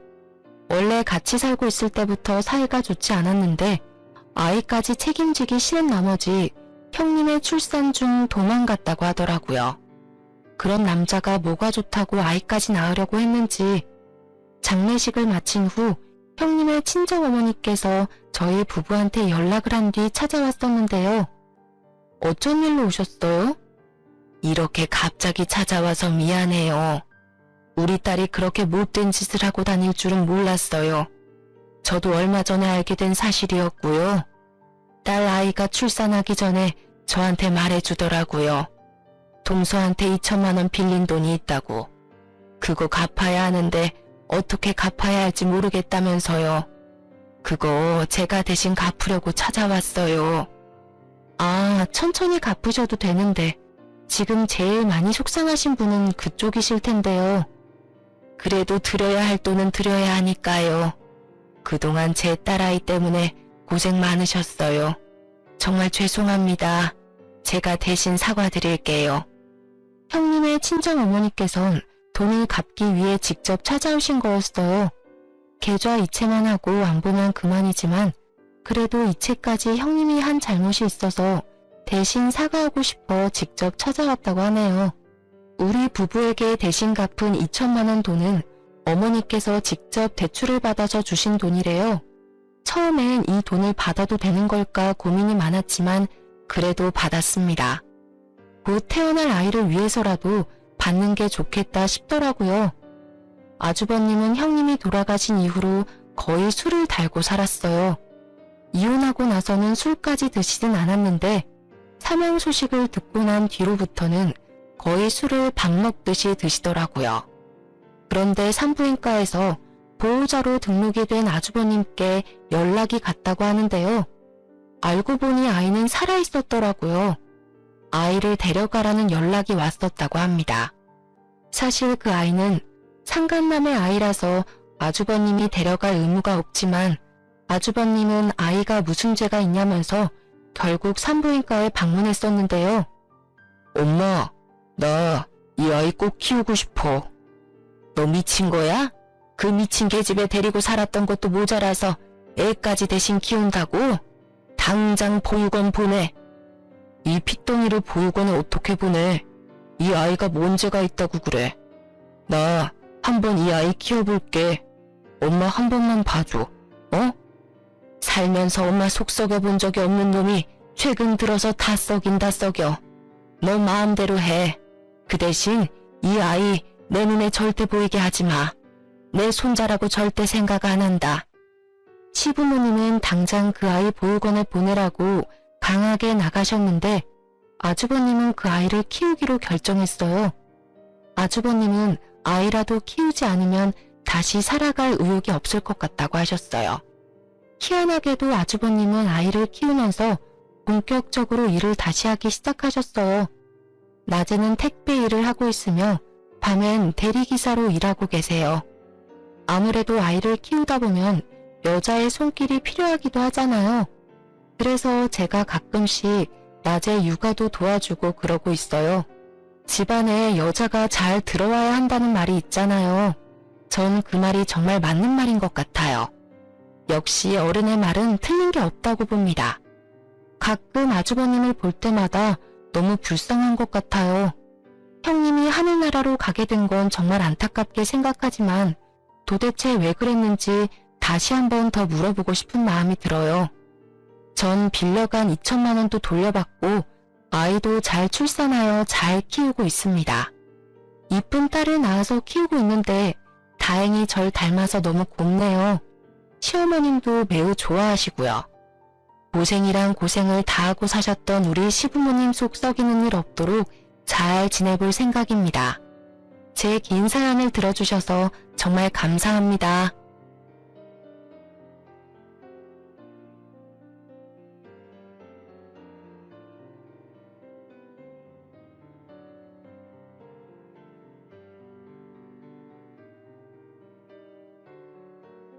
원래 같이 살고 있을 때부터 사이가 좋지 않았는데 아이까지 책임지기 싫은 나머지 형님의 출산 중 도망갔다고 하더라고요. 그런 남자가 뭐가 좋다고 아이까지 낳으려고 했는지 장례식을 마친 후 형님의 친정어머니께서 저희 부부한테 연락을 한 뒤 찾아왔었는데요. 어쩐 일로 오셨어요? 이렇게 갑자기 찾아와서 미안해요. 우리 딸이 그렇게 못된 짓을 하고 다닐 줄은 몰랐어요. 저도 얼마 전에 알게 된 사실이었고요. 딸 아이가 출산하기 전에 저한테 말해주더라고요. 동서한테 2천만 원 빌린 돈이 있다고. 그거 갚아야 하는데 어떻게 갚아야 할지 모르겠다면서요. 그거 제가 대신 갚으려고 찾아왔어요. 아, 천천히 갚으셔도 되는데 지금 제일 많이 속상하신 분은 그쪽이실 텐데요. 그래도 드려야 할 돈은 드려야 하니까요. 그동안 제 딸아이 때문에 고생 많으셨어요. 정말 죄송합니다. 제가 대신 사과드릴게요. 형님의 친정어머니께선 돈을 갚기 위해 직접 찾아오신 거였어요. 계좌 이체만 하고 안 보면 그만이지만 그래도 이체까지 형님이 한 잘못이 있어서 대신 사과하고 싶어 직접 찾아왔다고 하네요. 우리 부부에게 대신 갚은 2천만 원 돈은 어머니께서 직접 대출을 받아서 주신 돈이래요. 처음엔 이 돈을 받아도 되는 걸까 고민이 많았지만 그래도 받았습니다. 곧 태어날 아이를 위해서라도 받는 게 좋겠다 싶더라고요. 아주버님은 형님이 돌아가신 이후로 거의 술을 달고 살았어요. 이혼하고 나서는 술까지 드시진 않았는데 사망 소식을 듣고 난 뒤로부터는 거의 술을 밥 먹듯이 드시더라고요. 그런데 산부인과에서 보호자로 등록이 된 아주버님께 연락이 갔다고 하는데요. 알고 보니 아이는 살아있었더라고요. 아이를 데려가라는 연락이 왔었다고 합니다. 사실 그 아이는 상간남의 아이라서 아주버님이 데려갈 의무가 없지만 아주버님은 아이가 무슨 죄가 있냐면서 결국 산부인과에 방문했었는데요. 엄마, 나 이 아이 꼭 키우고 싶어. 너 미친 거야? 그 미친 계집애 데리고 살았던 것도 모자라서 애까지 대신 키운다고? 당장 보육원 보내. 이 핏덩이를 보육원에 어떻게 보내? 이 아이가 뭔 죄가 있다고 그래. 나 한번 이 아이 키워볼게. 엄마 한 번만 봐줘. 어? 살면서 엄마 속 썩여본 적이 없는 놈이 최근 들어서 다 썩인다 썩여. 너 마음대로 해. 그 대신 이 아이 내 눈에 절대 보이게 하지 마. 내 손자라고 절대 생각 안 한다. 시부모님은 당장 그 아이 보육원에 보내라고 강하게 나가셨는데 아주버님은 그 아이를 키우기로 결정했어요. 아주버님은 아이라도 키우지 않으면 다시 살아갈 의욕이 없을 것 같다고 하셨어요. 희한하게도 아주버님은 아이를 키우면서 본격적으로 일을 다시 하기 시작하셨어요. 낮에는 택배 일을 하고 있으며 밤엔 대리기사로 일하고 계세요. 아무래도 아이를 키우다 보면 여자의 손길이 필요하기도 하잖아요. 그래서 제가 가끔씩 낮에 육아도 도와주고 그러고 있어요. 집안에 여자가 잘 들어와야 한다는 말이 있잖아요. 전 그 말이 정말 맞는 말인 것 같아요. 역시 어른의 말은 틀린 게 없다고 봅니다. 가끔 아주버님을 볼 때마다 너무 불쌍한 것 같아요. 형님이 하늘나라로 가게 된 건 정말 안타깝게 생각하지만 도대체 왜 그랬는지 다시 한번 더 물어보고 싶은 마음이 들어요. 전 빌려간 2천만 원도 돌려받고 아이도 잘 출산하여 잘 키우고 있습니다. 이쁜 딸을 낳아서 키우고 있는데 다행히 절 닮아서 너무 곱네요. 시어머님도 매우 좋아하시고요. 고생이란 고생을 다하고 사셨던 우리 시부모님 속 썩이는 일 없도록 잘 지내볼 생각입니다. 제 긴 사연을 들어주셔서 정말 감사합니다.